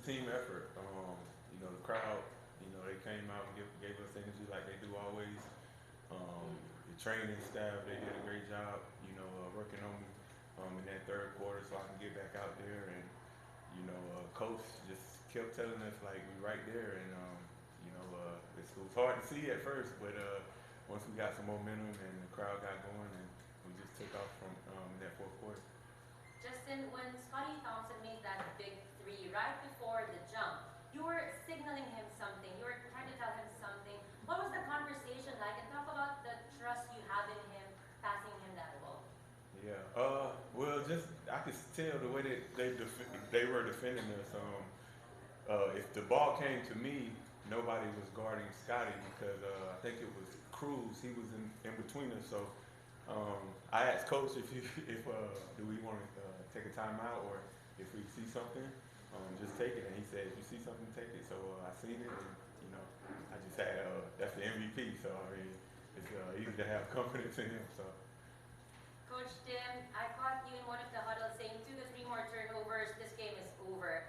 team effort. You know, the crowd, you know, they came out and gave us energy like they do always. The training staff, they did a great job, you know, working on me in that third quarter so I can get back out there. And, you know, coach just kept telling us, like, we right there. And, you know, it was hard to see at first, but once we got some momentum and the crowd got going, and we just took off from that fourth quarter. Justin, when Scotty Thompson made that big three right before the jump, you were signaling him something. You were trying to tell him something. What was the conversation like? And talk about the trust you have in him, passing him that ball. Yeah. Well, just I could tell the way that they were defending us. If the ball came to me, nobody was guarding Scotty because I think it was Cruz. He was in between us. So I asked Coach if do we want to take a timeout, or if we see something, just take it. And he said, if you see something, take it. So I seen it, and you know, I just had that's the MVP. So I mean, it's easy to have confidence in him. So. Coach Tim, I caught you in one of the huddles saying 2 to 3 more turnovers, this game is over.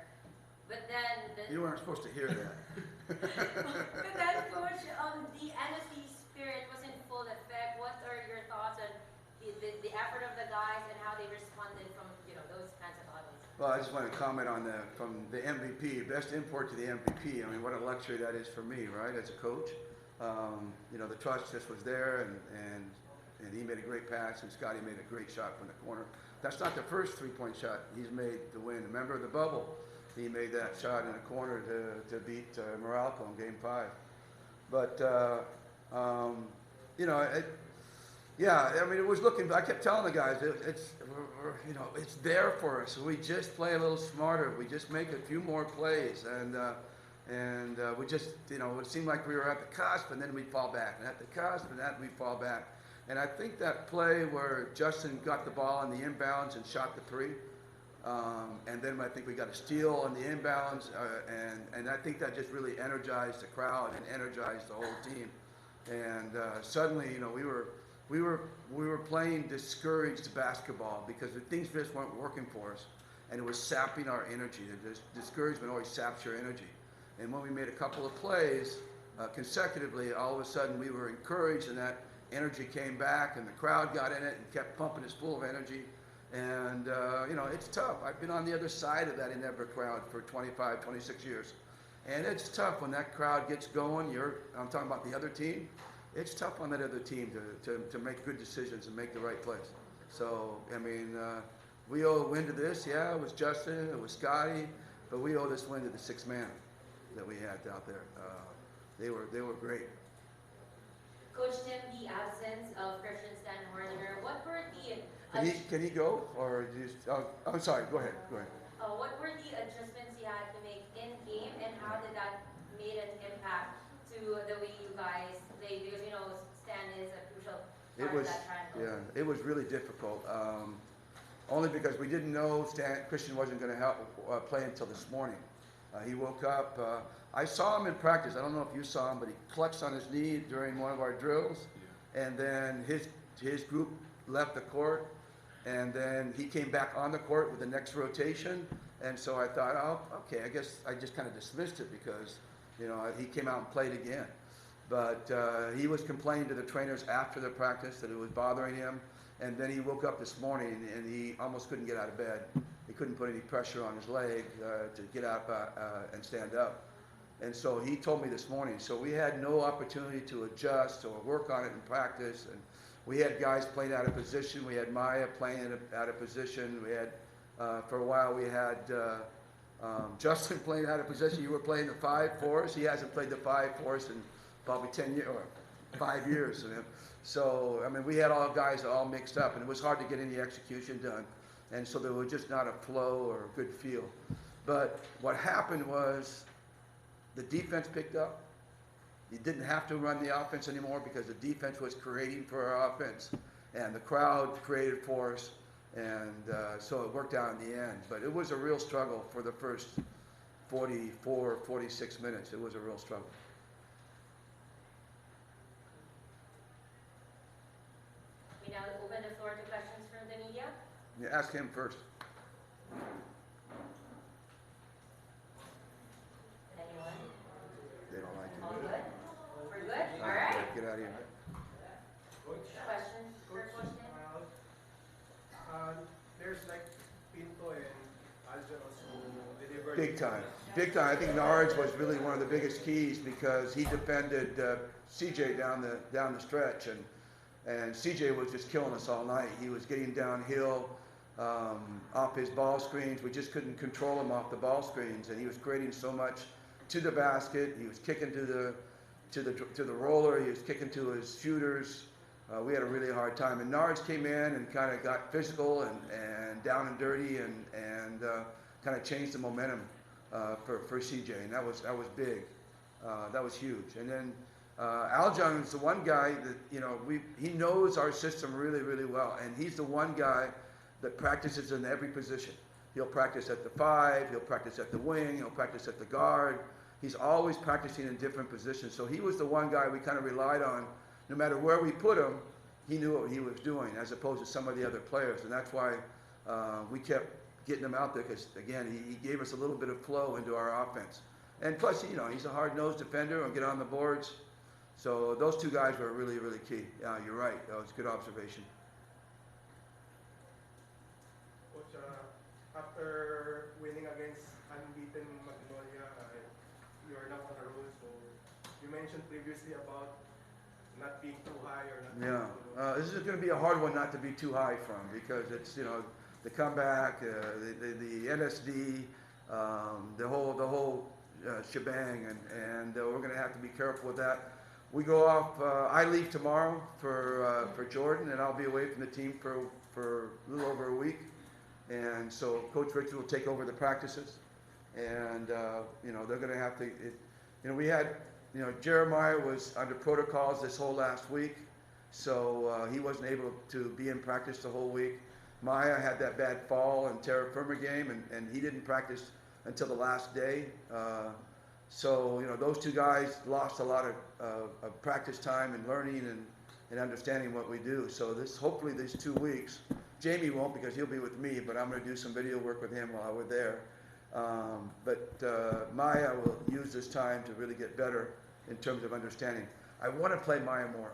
But then you weren't supposed to hear that. But then, Coach, the NSC spirit was in full effect. What are your thoughts on the effort of the guys and how they responded from those kinds of huddles? Well, I just want to comment on that from the MVP, best import to the MVP. I mean, what a luxury that is for me, right, as a coach. You know, the trust just was there, and he made a great pass, and Scotty made a great shot from the corner. That's not the first three-point shot he's made to win. Remember the bubble? He made that shot in the corner to beat Moralco in Game 5. But, you know, yeah, I mean, it was looking, I kept telling the guys, it's there for us. We just play a little smarter. We just make a few more plays. And we just, you know, it seemed like we were at the cusp, and then we'd fall back. And at the cusp, and then we'd fall back. And I think that play where Justin got the ball on the inbounds and shot the three, and then I think we got a steal on the inbounds, and I think that just really energized the crowd and energized the whole team. And suddenly, you know, we were playing discouraged basketball because the things just weren't working for us, and it was sapping our energy. The discouragement always saps your energy. And when we made a couple of plays consecutively, all of a sudden we were encouraged, and that energy came back, and the crowd got in it and kept pumping us full of energy. And, you know, it's tough. I've been on the other side of that Ginebra crowd for 25, 26 years. And it's tough when that crowd gets going. I'm talking about the other team. It's tough on that other team to make good decisions and make the right plays. So, I mean, we owe a win to this. Yeah, it was Justin, it was Scotty, but we owe this win to the sixth man that we had out there. They were great. Coach Tim, the absence of Christian Stanhorner, what were the... Can he go? Or just, I'm sorry, go ahead. What were the adjustments you had to make in game, and how did that made an impact to the way you guys played? Because, you know, Stan is a crucial part of that triangle. Yeah, it was really difficult. Only because we didn't know Christian wasn't going to help play until this morning. He woke up. I saw him in practice. I don't know if you saw him, but he clutched on his knee during one of our drills. Yeah. And then his group left the court, and then he came back on the court with the next rotation. And so I thought, oh, okay, I guess I just kind of dismissed it because, you know, he came out and played again. But he was complaining to the trainers after the practice that it was bothering him. And then he woke up this morning, and he almost couldn't get out of bed. He couldn't put any pressure on his leg to get up and stand up. And so he told me this morning. So we had no opportunity to adjust or work on it in practice. And we had guys playing out of position. We had Maya playing out of position. We had, for a while, we had Justin playing out of position. You were playing the 5 for us. He hasn't played the 5 for us in probably 10 years or 5 years. So, I mean, we had all guys all mixed up, and it was hard to get any execution done. And so there was just not a flow or a good feel. But what happened was the defense picked up. You didn't have to run the offense anymore because the defense was creating for our offense. And the crowd created for us. And so it worked out in the end. But it was a real struggle for the first 44, 46 minutes. It was a real struggle. We now open the floor to questions from the media. Yeah, ask him first. Coach, Question for Coach, Coach Tim? there's like Pinto and Aljon also delivered. Big time. Big time. I think Nards was really one of the biggest keys because he defended CJ down the stretch, and CJ was just killing us all night. He was getting downhill off his ball screens. We just couldn't control him off the ball screens, and he was creating so much to the basket. He was kicking to the roller. He was kicking to his shooters. We had a really hard time, and Nards came in and kind of got physical and down and dirty and kind of changed the momentum for CJ, and that was big. That was huge. And then Aljon is the one guy that he knows our system really, really well, and he's the one guy that practices in every position. He'll practice at the 5, he'll practice at the wing, he'll practice at the guard. He's always practicing in different positions. So he was the one guy we kind of relied on. No matter where we put him, he knew what he was doing, as opposed to some of the other players. And that's why we kept getting him out there, because, again, he gave us a little bit of flow into our offense. And plus, he's a hard-nosed defender and get on the boards. So those two guys were really, really key. Yeah, you're right. That was a good observation. Coach, after winning against unbeaten Magnolia, you're now on a roll. So you mentioned previously about not being too high or not being too low. This is going to be a hard one not to be too high from, because it's the comeback, the NSD, the whole shebang, and we're going to have to be careful with that. We go off. I leave tomorrow for Jordan, and I'll be away from the team for a little over a week, and so Coach Richard will take over the practices, and they're going to have to. We had. Jeremiah was under protocols this whole last week, so he wasn't able to be in practice the whole week. Maya had that bad fall and terra firma game, and he didn't practice until the last day. So those two guys lost a lot of practice time and learning and understanding what we do. So hopefully these 2 weeks, Jamie won't, because he'll be with me, but I'm going to do some video work with him while we're there. But Maya will use this time to really get better in terms of understanding. I want to play Maya more.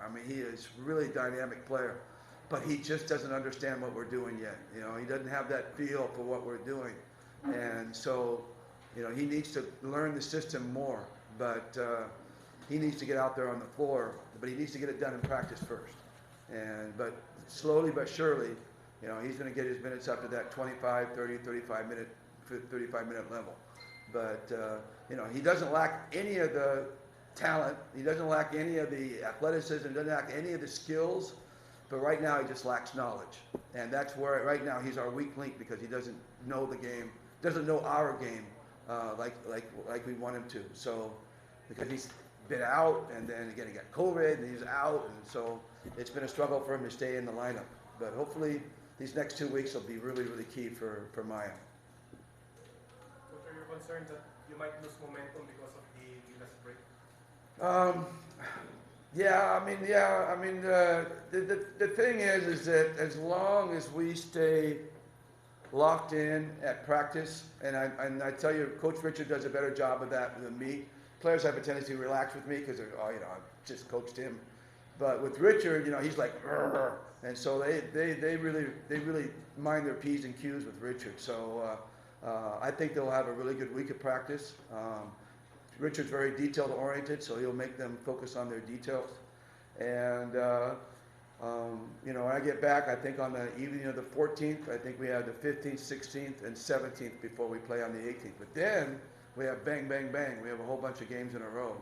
I mean, he is really a dynamic player, but he just doesn't understand what we're doing yet. He doesn't have that feel for what we're doing. And so, he needs to learn the system more, but he needs to get out there on the floor, but he needs to get it done in practice first. But slowly but surely, he's going to get his minutes up to that 25, 30, 35 minute level. But, he doesn't lack any of the talent. He doesn't lack any of the athleticism. He doesn't lack any of the skills. But right now, he just lacks knowledge. And that's where, right now, he's our weak link, because he doesn't know the game, doesn't know our game like we want him to. So, because he's been out, and then again, he got COVID, and he's out. And so it's been a struggle for him to stay in the lineup. But hopefully, these next 2 weeks will be really, really key for Maya. Coach, are you concerned that you might lose momentum because of the last break? The thing is that as long as we stay locked in at practice, and I tell you, Coach Richard does a better job of that than me. Players have a tendency to relax with me because I've just coached him. But with Richard, he's like, "Rrr." And so they really mind their P's and Q's with Richard. So I think they'll have a really good week of practice. Richard's very detail oriented, so he'll make them focus on their details. And when I get back, I think on the evening of the 14th, I think we have the 15th, 16th, and 17th before we play on the 18th. But then we have bang, bang, bang. We have a whole bunch of games in a row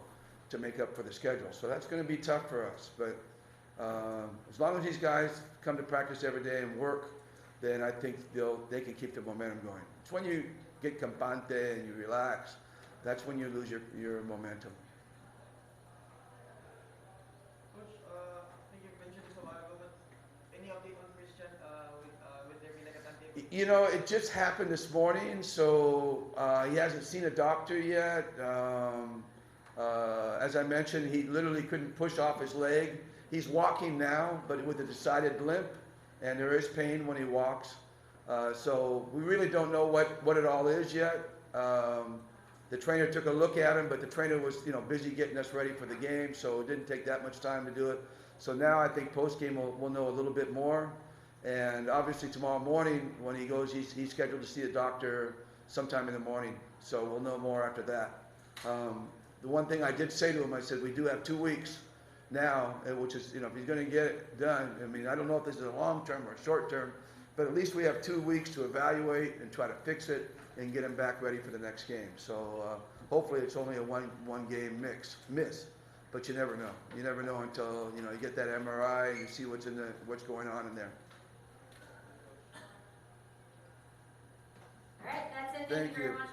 to make up for the schedule. So that's going to be tough for us. But as long as these guys come to practice every day and work, then I think they can keep the momentum going. It's when you get campante and you relax, that's when you lose your momentum. Coach, I think you mentioned this a while ago, but any update on Christian with their Binagatan team? It just happened this morning, so he hasn't seen a doctor yet. As I mentioned, he literally couldn't push off his leg. He's walking now, but with a decided limp, and there is pain when he walks. So we really don't know what it all is yet. The trainer took a look at him, but the trainer was, you know, busy getting us ready for the game, so it didn't take that much time to do it. So now I think post-game we'll know a little bit more. And obviously tomorrow morning when he goes, he's scheduled to see a doctor sometime in the morning. So we'll know more after that. The one thing I did say to him, I said, we do have 2 weeks now, which is, you know, if he's going to get it done, I mean, I don't know if this is a long-term or a short-term, but at least we have 2 weeks to evaluate and try to fix it and get him back ready for the next game. So hopefully it's only a one game miss, but you never know. You never know until, you know, you get that MRI and you see what's going on in there. All right, that's it. Thank Thank you very you. much,